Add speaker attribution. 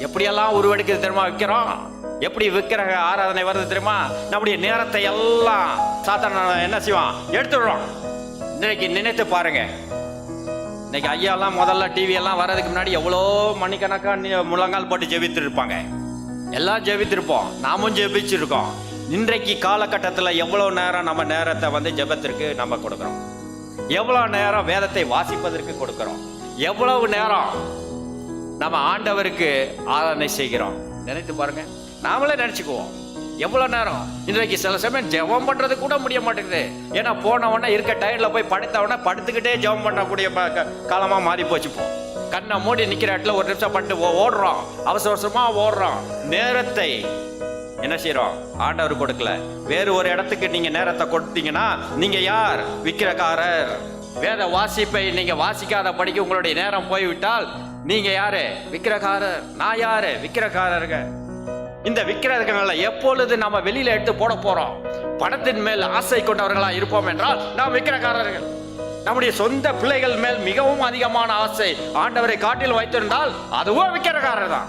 Speaker 1: எப்படியெல்லாம் உருவெடுக்குது தெரியுமா விற்கிறோம்? எப்படி விக்கிரக ஆராதனை வருது தெரியுமா? நம்முடைய நேரத்தை எல்லாம் சாத்தான என்ன செய்வான்? எடுத்துடுறோம். இன்னைக்கு நினைத்து பாருங்க, இன்னைக்கு ஐயாலாம் முதல்ல டிவி எல்லாம் வர்றதுக்கு முன்னாடி எவ்வளோ மணிக்கணக்கா முழங்கால் போட்டு ஜெபித்து இருப்பாங்க. எல்லாம் ஜெபித்திருப்போம், நாமும் ஜெபிச்சிருக்கோம். இன்றைக்கு காலகட்டத்தில் எவ்வளோ நேரம் நம்ம நேரத்தை ஜெபத்திற்கு நம்ம கொடுக்குறோம்? எவ்வளோ நேரம் வேதத்தை வாசிப்பதற்கு கொடுக்குறோம்? எவ்வளவு நேரம் நம்ம ஆண்டவருக்கு ஆராதனை செய்கிறோம்? நினைத்து பாருங்க. நாமளே நினைச்சுக்குவோம் எவ்வளவு நேரம். இன்றைக்கு சில சமயம் ஜெபம் பண்றது கூட முடிய மாட்டேங்குது. ஏன்னா போனவொடனே இருக்க டயர்ல போய் படுத்தவொடனே படுத்துக்கிட்டே ஜெபம் பண்ணக்கூடிய காலமா மாறி போச்சுப்போ. கண்ணை மூடி நிக்கிற இடத்துல ஒரு நிமிஷம் பண்ணிட்டு ஓடுறோம், அவசர அவசரமா ஓடுறோம். நேரத்தை என்ன செய்யறோம்? ஆண்டவர் கொடுக்கல. வேறு ஒரு இடத்துக்கு நீங்க நேரத்தை கொடுத்தீங்கன்னா நீங்க யார்? விக்கிரகாரர். வேத வாசிப்பை நீங்க வாசிக்காத படிக்க உங்களுடைய நேரம் போய்விட்டால் நீங்க யாரு? விக்கிரகாரர். நான் யாரு? விக்கிரகாரருங்க. இந்த விக்கிரகங்களை எப்பொழுது நம்ம வெளியில எடுத்து போட போறோம்? பணத்தின் மேல் ஆசை கொண்டவர்களா இருப்போம் என்றால் நாம் விக்கிரகாரர்கள். நம்முடைய சொந்த பிள்ளைகள் மேல் மிகவும் அதிகமான ஆசை ஆண்டவரை காட்டில் வைத்திருந்தால் அதுவும் விக்கிரகாரர் தான்.